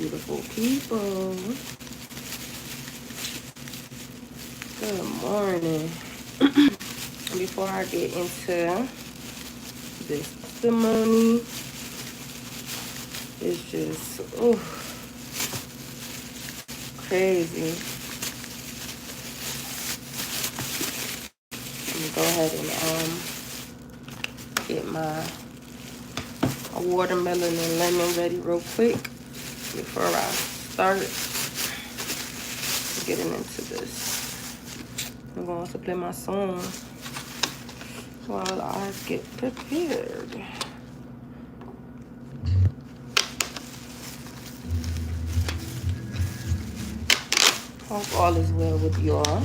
beautiful people. Good morning. Before I get into this testimony, it's just crazy. Let me go ahead and get my watermelon and lemon ready real quick before I start getting into this. I'm going to play my song while I get prepared. Hope all is well with y'all.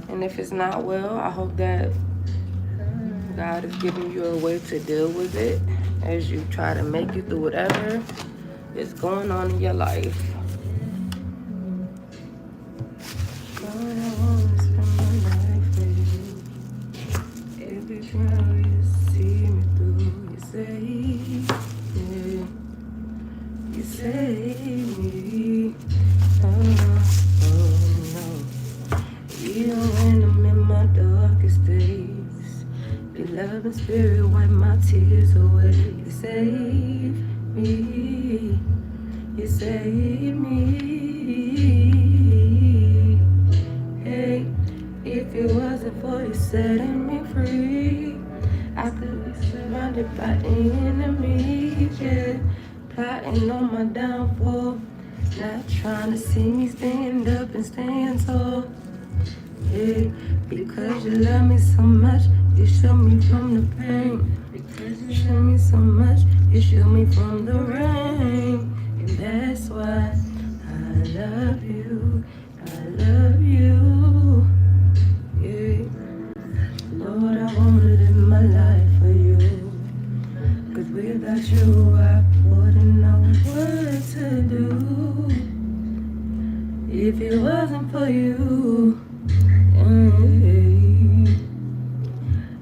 And if it's not well, I hope that God is giving you a way to deal with it as you try to make it through whatever is going on in your life. You save me. Even when I'm in my darkest days, your love and spirit wipe my tears away. You save me. You save me. Hey, if it wasn't for you setting me free, I could be surrounded by enemies, yeah, plotting on my downfall, not trying to see me stand up and stand tall. Yeah, because you love me so much, you shield me from the pain. Because you love me so much, you shield me from the rain. And that's why I love you. I love you. Yeah. Lord, I wanna live my life for you. Cause without you, I wouldn't know what to do. If it wasn't for you,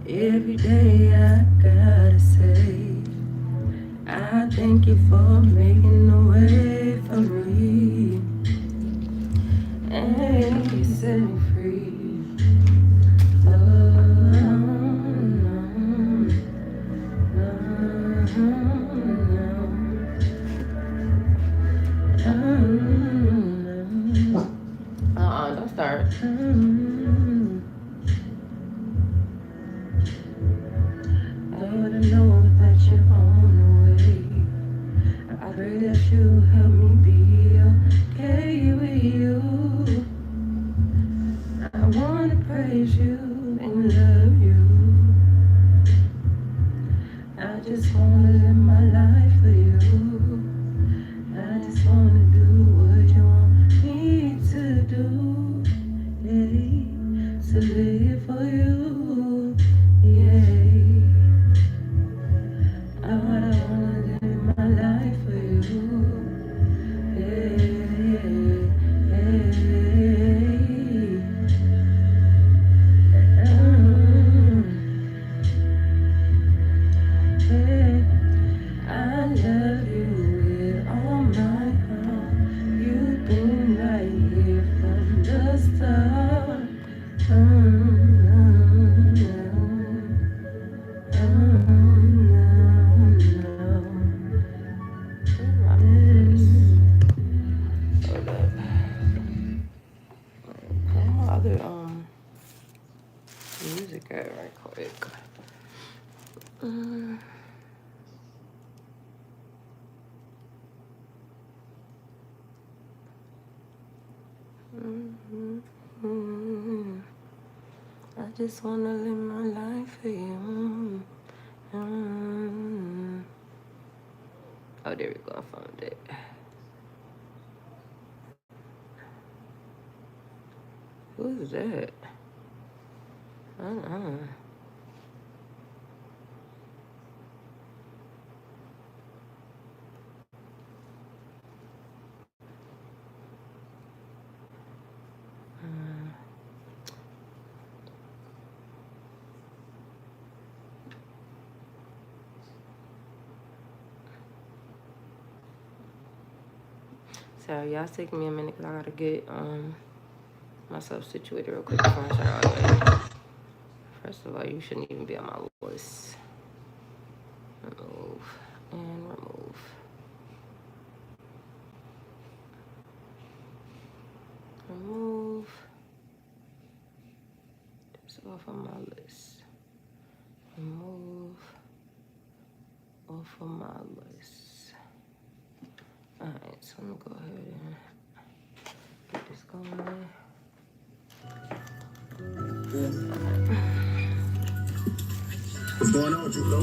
every day I gotta say, I thank you for making a way for me. And you set me free. Don't start. Lord, I know that you're on the way. I pray that you help me be okay with you. I wanna praise you and love you. I just wanna live my life for you. I just wanna do what you want me to do. Yeah, to live for you. Yeah. I wanna live my life for you. I love you with all my heart. You've been right here from the start. Other music at right quick. I just wanna live my life for you. Oh, there we go. I found it. Who's that? Sorry, y'all taking me a minute because I gotta get myself situated real quick before I start all the way. First of all, you shouldn't even be on my voice. Remove and remove. Remove this off of my list. Remove off of my list. Alright, so I'm gonna go ahead and get this going. What's going on, Julo?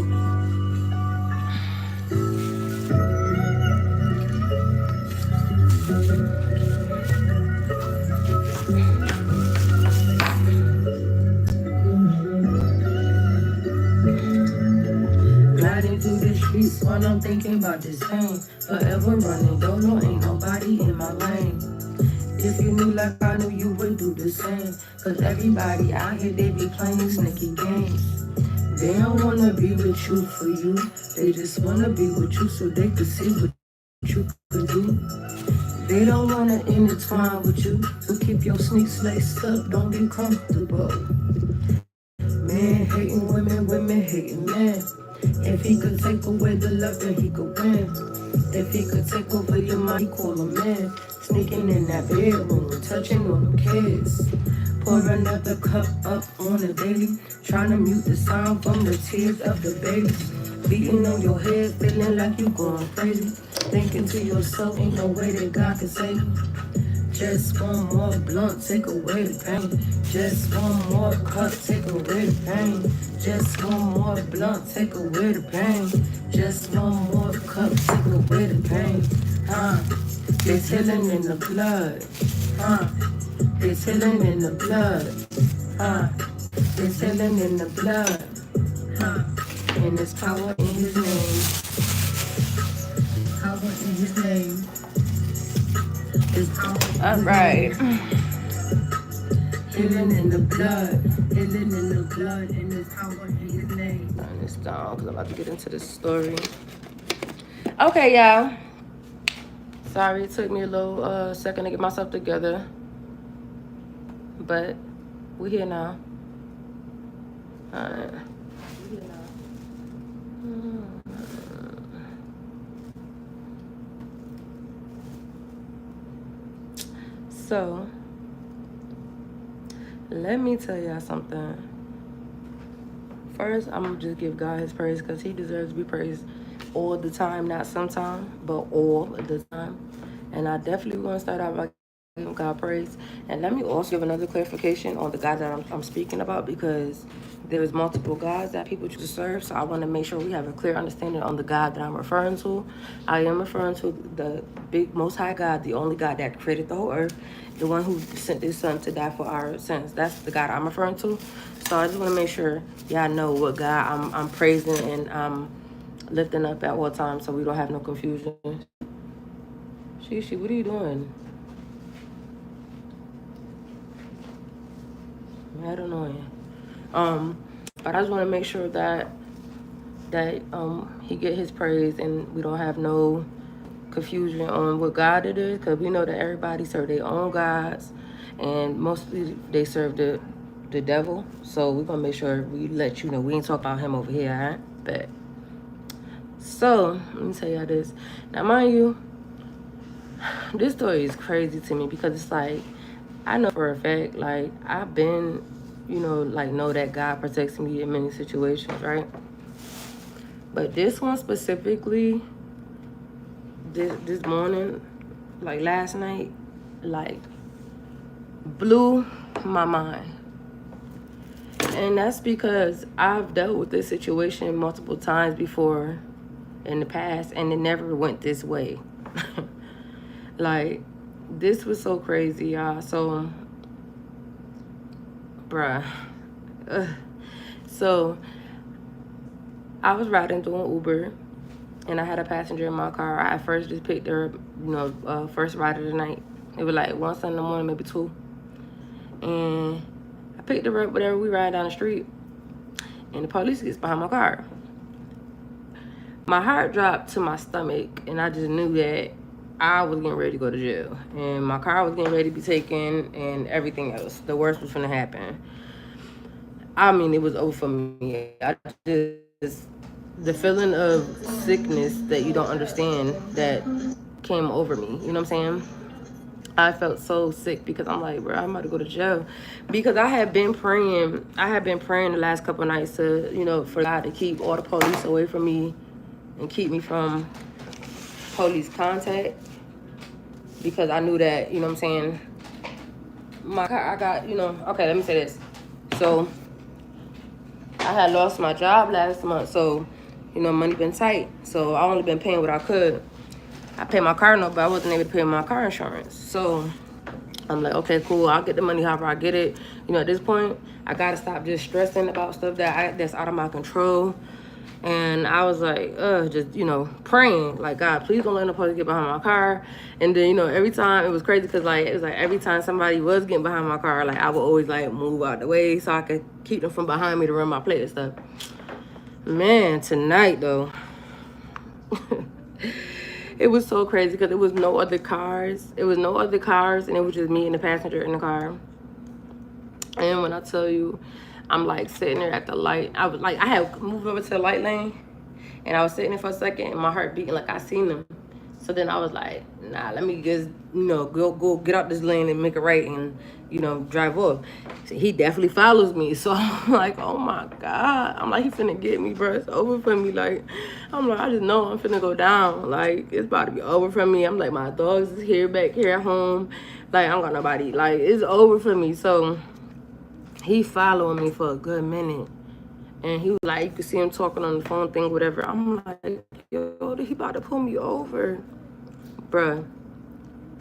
Riding through the streets while I'm thinking about this pain. Forever running, don't ain't nobody in my lane. If you knew like I knew, you would do the same. Cause everybody out here, they be playing sneaky games. They don't wanna be with you for you. They just wanna be with you so they could see what you could do. They don't wanna intertwine with you. So keep your sneaks laced up, don't get comfortable. Man hating women, women hating men. If he could take away the love, then he could win. If he could take over your mind, he call a man. Sneaking in that bedroom, touching on them kids. Pour another cup up on the daily. Trying to mute the sound from the tears of the baby. Beating on your head, feeling like you going crazy. Thinking to yourself, ain't no way that God can save you. Just one more blunt, take away the pain. Just one more cup, take away the pain. Just one more blunt, take away the pain. Just one more cup, take away the pain. It's healing in the blood. It's healing in the blood. It's healing in the blood. And there's power in his name. Power in his name. All right. Healing in the blood. Healing in the blood. And there's power in his name. Turn this down because I'm about to get into this story. Okay, y'all. Sorry, it took me a little second to get myself together. But we're here now. Alright. We're here now. So, let me tell y'all something. First, I'm going to just give God his praise because he deserves to be praised all the time, not sometime, but all the time. And I definitely want to start out by giving God praise. And let me also give another clarification on the God that I'm speaking about, because there's multiple gods that people choose to serve. So I want to make sure we have a clear understanding on the God that I'm referring to. I am referring to the big Most High God, the only God that created the whole earth, the one who sent his son to die for our sins. That's the God I'm referring to. So I just want to make sure y'all know what God I'm praising and lifting up at all times, so we don't have no confusion. Shishi, what are you doing? Mad annoying. But I just want to make sure that he get his praise and we don't have no confusion on what God it is, because we know that everybody serve their own gods, and mostly they serve the devil. So we're gonna make sure we let you know we ain't talk about him over here, alright? But so let me tell y'all this. Now, mind you, this story is crazy to me because it's like, I know for a fact, like, I've been, like, know that God protects me in many situations, right? But this one specifically, this morning, like last night, like, blew my mind. And that's because I've dealt with this situation multiple times before in the past, and it never went this way. Like, this was so crazy, y'all. So, bruh. So, I was riding doing Uber, and I had a passenger in my car. I first just picked her, first ride of the night. It was like 1 in the morning, maybe 2. And I picked her up, whatever, we ride down the street, and the police gets behind my car. My heart dropped to my stomach, and I just knew that I was getting ready to go to jail, and my car was getting ready to be taken, and everything else. The worst was gonna happen. I mean, it was over for me. I just the feeling of sickness that you don't understand that came over me. You know what I'm saying? I felt so sick because I'm like, bro, I'm about to go to jail. Because I had been praying. I had been praying the last couple of nights to, for God to keep all the police away from me and keep me from police contact. Because I knew that, you know what I'm saying, my car, I got, okay, let me say this. So I had lost my job last month, so, money been tight. So I only been paying what I could. I paid my car note, but I wasn't able to pay my car insurance. So I'm like, okay, cool. I'll get the money however I get it. At this point, I gotta stop just stressing about stuff that's out of my control. And I was like, just, praying, like, God, please don't let nobody get behind my car. And then, every time, it was crazy because, like, it was like every time somebody was getting behind my car, like, I would always, like, move out the way so I could keep them from behind me to run my plate and stuff. Man, tonight, though, it was so crazy because it was no other cars. It was no other cars, and it was just me and the passenger in the car. And when I tell you, I'm like sitting there at the light. I was like, I had moved over to the light lane, and I was sitting there for a second, and my heart beating like I seen them. So then I was like, nah, let me just, go get out this lane and make it right and, drive off. So he definitely follows me. So I'm like, oh my God. I'm like, he finna get me, bro. It's over for me. Like, I'm like, I just know I'm finna go down. Like, it's about to be over for me. I'm like, my dogs is here, back here at home. Like, I don't got nobody. Like, it's over for me. So he following me for a good minute. And he was like, you could see him talking on the phone thing, whatever. I'm like, yo, he about to pull me over. Bruh.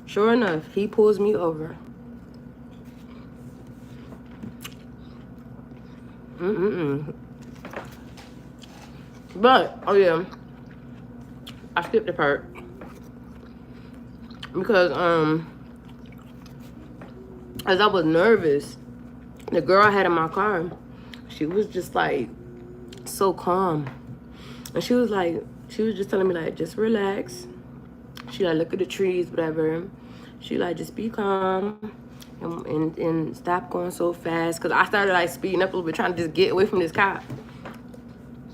Sure enough, he pulls me over. But, oh yeah, I skipped the part. Because, as I was nervous, the girl I had in my car, she was just like, so calm. And she was just telling me, like, just relax. She like, look at the trees, whatever. She like, just be calm and stop going so fast. Cause I started like speeding up a little bit, trying to just get away from this cop.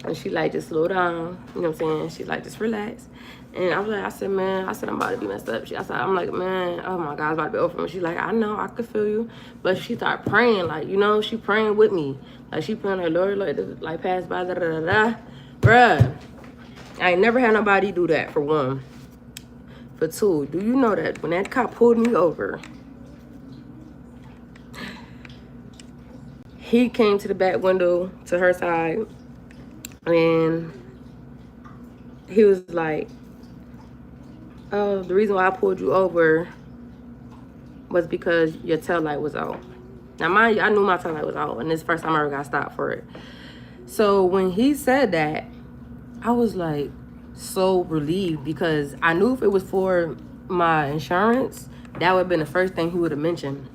And she like, just slow down. You know what I'm saying? She like, just relax. And I said, man, I'm about to be messed up. I'm like, man, oh my God, it's about to be over. And she like, I know, I could feel you. But she started praying, like, she praying with me. Like, she praying like, Lord, like pass by, da da da da. Bruh, I ain't never had nobody do that, for one. For two, do you know that when that cop pulled me over, he came to the back window to her side, and he was like, oh, the reason why I pulled you over was because your tail light was out. Now, mind you, I knew my tail light was out, and this is the first time I ever got stopped for it. So when he said that, I was like so relieved, because I knew if it was for my insurance, that would have been the first thing he would have mentioned.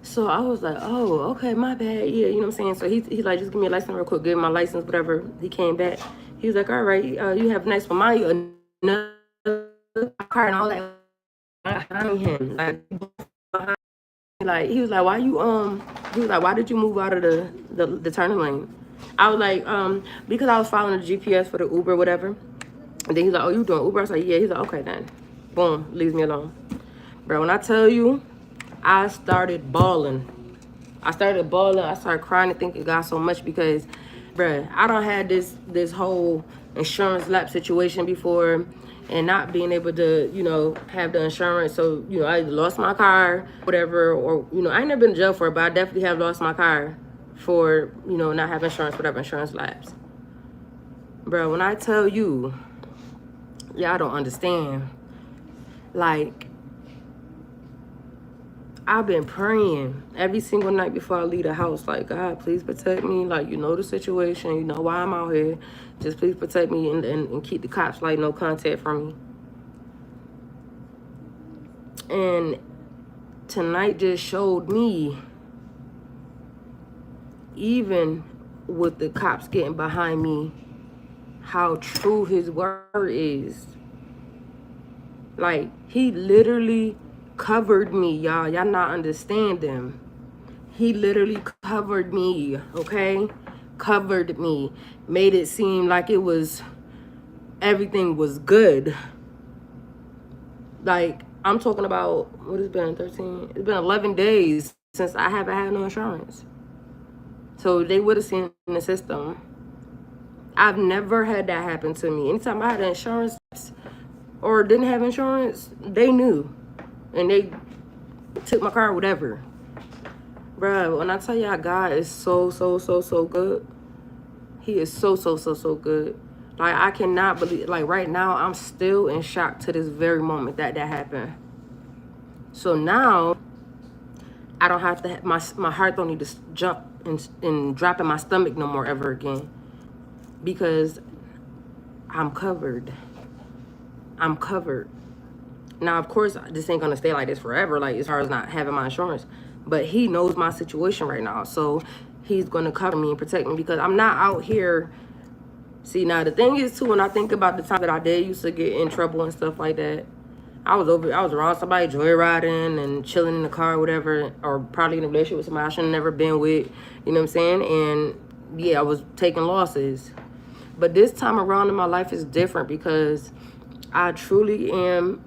So I was like, oh, okay, my bad. Yeah, you know what I'm saying? So he's like, just give me a license real quick. Give him my license, whatever. He came back. He was like, all right, you have a nice one. Mind you, another car and all that behind him. Like, he was like, why did you move out of the turning lane? I was like, because I was following the GPS for the Uber, whatever. And then he's like, oh, you doing Uber? I was like, yeah. He's like, okay, then. Boom, leaves me alone. Bro, when I tell you, I started bawling. I started crying and thanking God so much, because, bruh, I don't had this whole insurance lapse situation before, and not being able to, have the insurance. So, I either lost my car, whatever, or, I ain't never been in jail for it, but I definitely have lost my car for, not having insurance, whatever, insurance lapse. Bro, when I tell you, y'all don't understand. Like, I've been praying every single night before I leave the house. Like, God, please protect me. Like, you know the situation. You know why I'm out here. Just please protect me and keep the cops, like, no contact from me. And tonight just showed me, even with the cops getting behind me, how true his word is. Like, he literally covered me, y'all. Y'all not understanding. He literally covered me, okay? Covered me. Made it seem like it was, everything was good. Like, I'm talking about, what has been, 13? It's been 11 days since I haven't had no insurance. So they would have seen in the system. I've never had that happen to me. Anytime I had insurance or didn't have insurance, they knew. And they took my car, whatever. Bruh, when I tell y'all God is so good. He is so good. Like, I cannot believe, like, right now, I'm still in shock to this very moment that happened. So now, I don't have to have, my heart don't need to jump and drop in my stomach no more ever again. Because I'm covered. I'm covered. Now, of course, this ain't gonna stay like this forever, like, as far as not having my insurance. But he knows my situation right now. So he's gonna cover me and protect me, because I'm not out here. See, now the thing is too, when I think about the time that I did used to get in trouble and stuff like that, I was around somebody joyriding and chilling in the car or whatever, or probably in a relationship with somebody I should have never been with, you know what I'm saying? And yeah, I was taking losses. But this time around in my life is different, because I truly am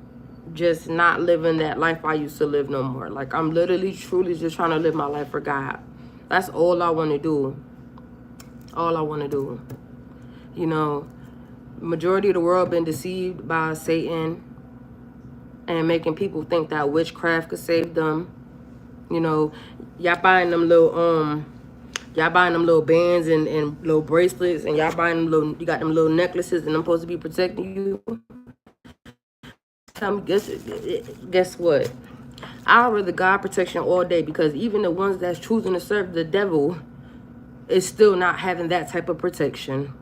just not living that life I used to live no more. Like, I'm literally, truly just trying to live my life for God. That's all I want to do. All I want to do. You know, majority of the world been deceived by Satan and making people think that witchcraft could save them. You know, y'all buying them little bands and little bracelets, and y'all buying them little, you got them little necklaces, and I'm supposed to be protecting you. Tell me, guess what? I'd rather God protection all day, because even the ones that's choosing to serve the devil is still not having that type of protection.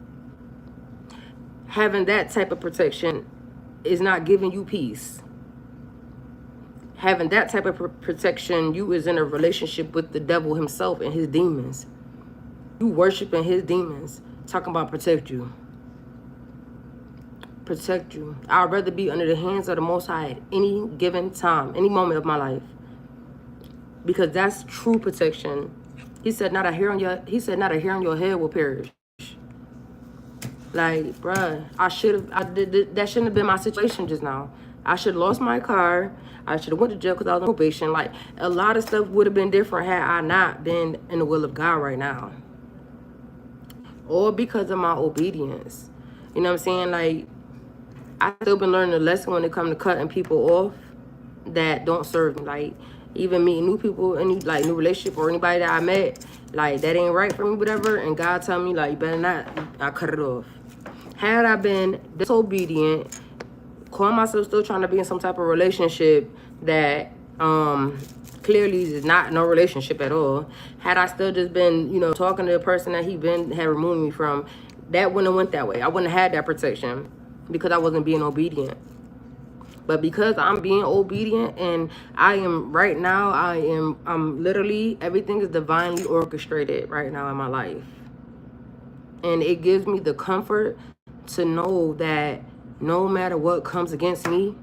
Having that type of protection is not giving you peace. Having that type of protection, you is in a relationship with the devil himself and his demons. You worshiping his demons, talking about protect you. Protect you. I'd rather be under the hands of the Most High at any given time, any moment of my life, because that's true protection. He said, not a hair on your head will perish. Like, bruh, that shouldn't have been my situation just now. I should have lost my car. I should have went to jail because I was on probation. Like, a lot of stuff would have been different had I not been in the will of God right now. All because of my obedience. You know what I'm saying? Like, I still been learning a lesson when it comes to cutting people off that don't serve me. Like, even meeting new people, any like new relationship or anybody that I met, like, that ain't right for me, whatever. And God tell me, like, you better not. I cut it off. Had I been disobedient, calling myself still trying to be in some type of relationship that clearly is not no relationship at all. Had I still just been, you know, talking to the person that had removed me from, that wouldn't have went that way. I wouldn't have had that protection because I wasn't being obedient. But because I'm being obedient, and I'm literally, everything is divinely orchestrated right now in my life. And it gives me the comfort to know that no matter what comes against me,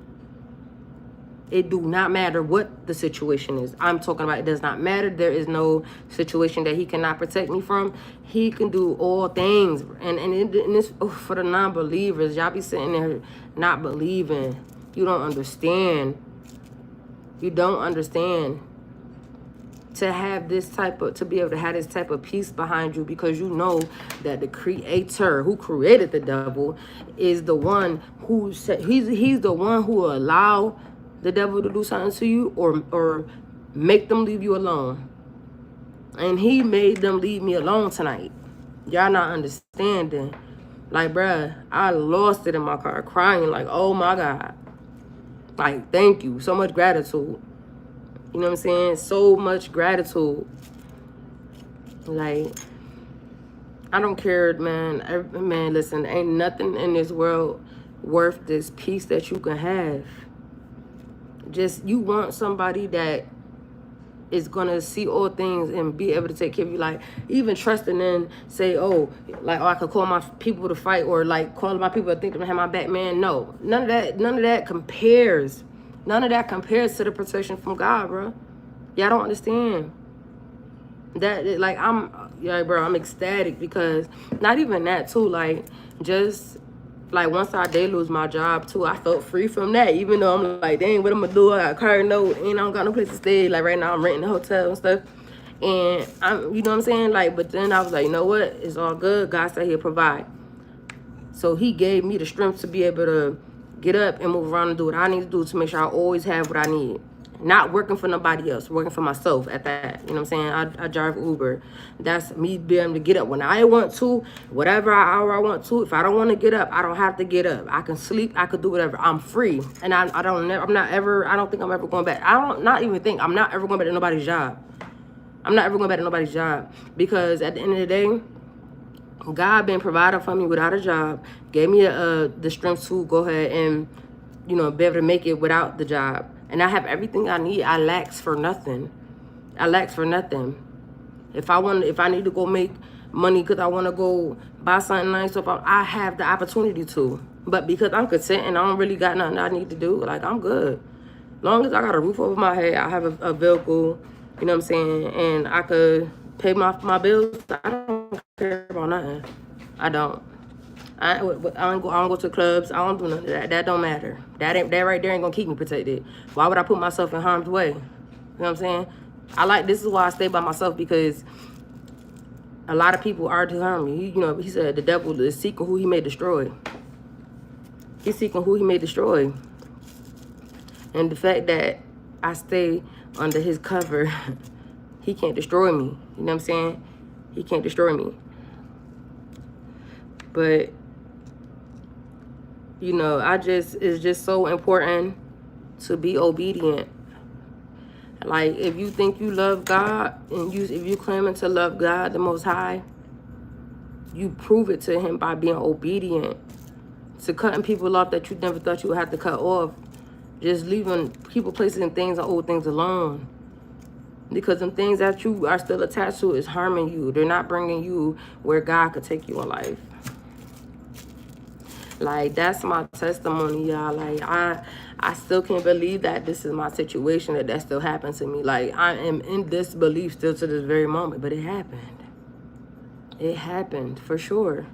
it do not matter what the situation is. I'm talking about, it does not matter. There is no situation that he cannot protect me from. He can do all things. And this, for the non-believers, y'all be sitting there not believing. You don't understand. You don't understand. To be able to have this type of peace behind you, because you know that the creator who created the devil is the one who said, he's the one who will allow the devil to do something to you or make them leave you alone. And he made them leave me alone tonight. Y'all not understanding. Like, bruh, I lost it in my car crying like, oh my God. Like, thank you. So much gratitude. You know what I'm saying? So much gratitude. Like, I don't care, man. Man, listen, ain't nothing in this world worth this peace that you can have. Just, you want somebody that is gonna see all things and be able to take care of you. Like, even trusting in, say, oh, like, oh, I could call my people to fight, or like call my people to think they have my back. Man, no, none of that compares. None of that compares to the protection from God, bro. Y'all don't understand that. Like, I'm ecstatic, because not even that too, like, just like, once I did lose my job too, I felt free from that. Even though I'm like, dang, what I'm gonna do? I got a car note, and I don't got no place to stay. Like, right now I'm renting a hotel and stuff, and I'm, you know what I'm saying? Like, but then I was like, you know what? It's all good. God said He'll provide. So He gave me the strength to be able to get up and move around and do what I need to do to make sure I always have what I need. Not working for nobody else, working for myself at that. You know what I'm saying? I drive Uber. That's me being able to get up when I want to, whatever hour I want to. If I don't want to get up, I don't have to get up. I can sleep. I could do whatever. I'm free. And I don't think I'm ever going back. I'm not ever going back to nobody's job. I'm not ever going back to nobody's job. Because at the end of the day, God been providing for me without a job, gave me the strength to go ahead and, be able to make it without the job. And I have everything I need. I lacks for nothing. If I need to go make money because I want to go buy something nice, so I have the opportunity to. But because I'm content and I don't really got nothing I need to do, like, I'm good. Long as I got a roof over my head, I have a vehicle, you know what I'm saying, and I could pay my bills, I don't care about nothing. I don't. I don't go to clubs. I don't do none of that. That don't matter. That right there ain't gonna keep me protected. Why would I put myself in harm's way? You know what I'm saying? This is why I stay by myself, because a lot of people are to harm me. He said the devil is seeking who he may destroy. He's seeking who he may destroy. And the fact that I stay under his cover, he can't destroy me. You know what I'm saying? He can't destroy me. But it's just so important to be obedient. Like, if you think you love God, and if you claiming to love God the Most High, you prove it to Him by being obedient, to cutting people off that you never thought you would have to cut off, just leaving people, places, and things and old things alone. Because them things that you are still attached to is harming you. They're not bringing you where God could take you in life. Like, that's my testimony, y'all. Like, I still can't believe that this is my situation, that still happened to me. Like, I am in disbelief still to this very moment, but it happened. It happened, for sure.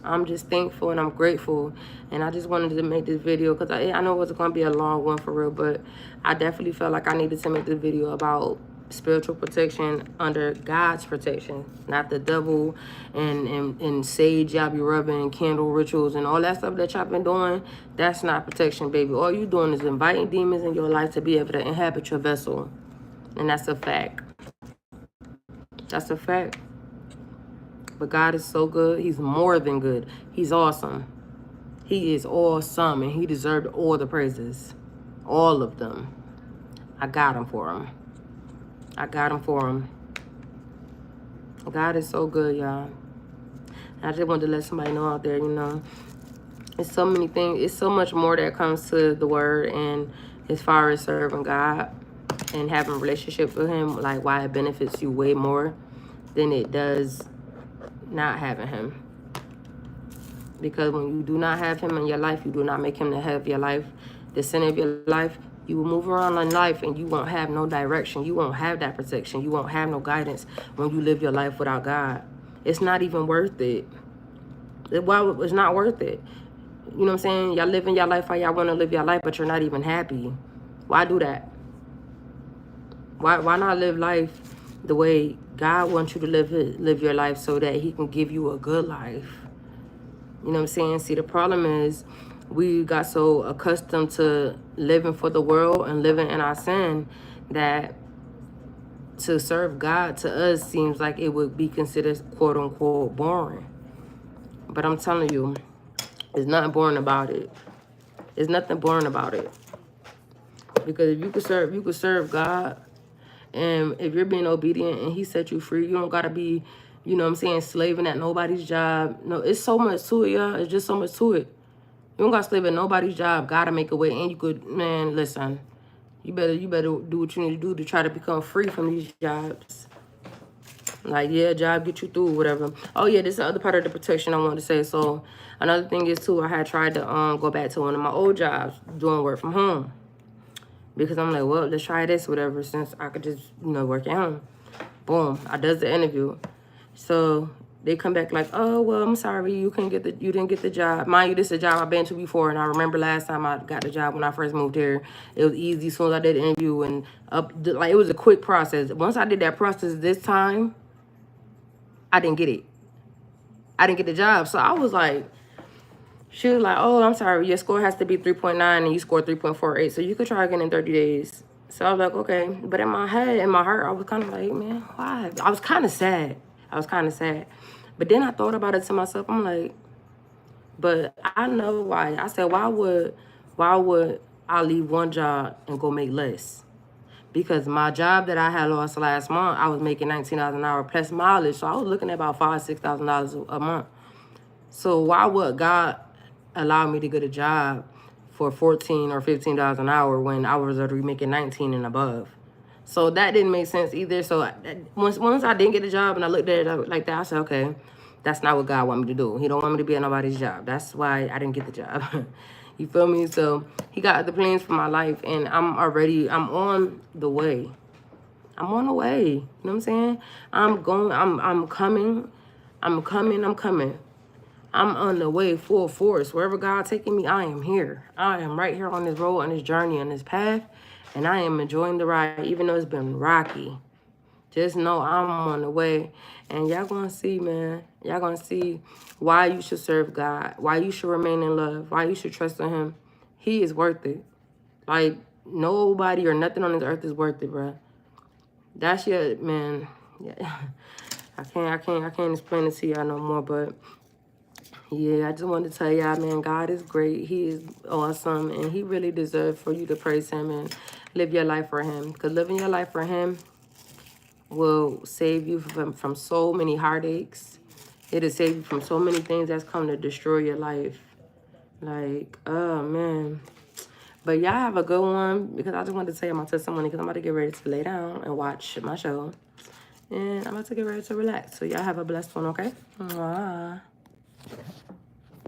I'm just thankful and I'm grateful. And I just wanted to make this video because I know it was going to be a long one for real, but I definitely felt like I needed to make this video about spiritual protection under God's protection, not the devil and sage y'all be rubbing, candle rituals and all that stuff that y'all been doing. That's not protection, baby. All you doing is inviting demons in your life to be able to inhabit your vessel. And that's a fact. That's a fact. But God is so good. He's more than good. He's awesome. He is awesome, and He deserved all the praises. All of them. I got Him for Him. I got Him for Him. God is so good, y'all. I just wanted to let somebody know out there, it's so many things. It's so much more that comes to the word, and as far as serving God and having a relationship with Him, like, why it benefits you way more than it does not having Him. Because when you do not have Him in your life, you do not make Him the head of your life, the center of your life, you will move around in life and you won't have no direction. You won't have that protection. You won't have no guidance when you live your life without God. It's not even worth it. It's not worth it. You know what I'm saying? Y'all living your life how y'all want to live your life, but you're not even happy. Why do that? Why not live life the way God wants you to live your life, so that He can give you a good life? You know what I'm saying? See, the problem is we got so accustomed to living for the world and living in our sin that to serve God to us seems like it would be considered quote unquote boring. But I'm telling you, there's nothing boring about it. There's nothing boring about it. Because if you could serve God, and if you're being obedient and He set you free, you don't gotta be, you know what I'm saying, slaving at nobody's job. No, it's so much to it, y'all. It's just so much to it. You don't gotta slave at nobody's job. Gotta make a way. And you could, man, listen. You better do what you need to do to try to become free from these jobs. Like, yeah, job get you through, whatever. Oh, yeah, this is the other part of the protection I wanted to say. So, another thing is, too, I had tried to go back to one of my old jobs, doing work from home. Because I'm like, well, let's try this, whatever, since I could just, work at home. Boom, I does the interview. So, they come back like, oh, well, I'm sorry, you didn't get the job. Mind you, this is a job I've been to before, and I remember last time I got the job when I first moved here. It was easy as soon as I did the interview, and it was a quick process. Once I did that process this time, I didn't get it. I didn't get the job. So I was like, she was like, oh, I'm sorry, your score has to be 3.9 and you scored 3.48, so you could try again in 30 days. So I was like, okay. But in my head, in my heart, I was kind of like, man, why? I was kind of sad. But then I thought about it to myself. I'm like, but I know why. I said, why would I leave one job and go make less? Because my job that I had lost last month, I was making $19 an hour plus mileage. So I was looking at about $5,000, $6,000 a month. So why would God allow me to get a job for $14 or $15 an hour when I was already making 19 and above? So that didn't make sense either. So once I didn't get a job and I looked at it like that, I said, okay, that's not what God want me to do. He don't want me to be at nobody's job. That's why I didn't get the job. You feel me? So he got the plans for my life, and I'm on the way. I'm on the way. You know what I'm saying? I'm coming. I'm coming. I'm on the way full force. Wherever God taking me, I am here. I am right here on this road, on this journey, on this path, and I am enjoying the ride, even though it's been rocky. Just know I'm on the way, and y'all gonna see, man. Y'all gonna see why you should serve God, why you should remain in love, why you should trust in Him. He is worth it. Like, nobody or nothing on this earth is worth it, bro. That's your, man. Yeah. I can't explain it to y'all no more, but yeah, I just wanted to tell y'all, man, God is great. He is awesome, and He really deserves for you to praise Him and live your life for Him. Because living your life for Him will save you from so many heartaches. It'll save you from so many things that's come to destroy your life. Like, oh, man. But y'all have a good one, because I just wanted to tell you my testimony, because I'm about to get ready to lay down and watch my show. And I'm about to get ready to relax. So y'all have a blessed one, okay? Mwah.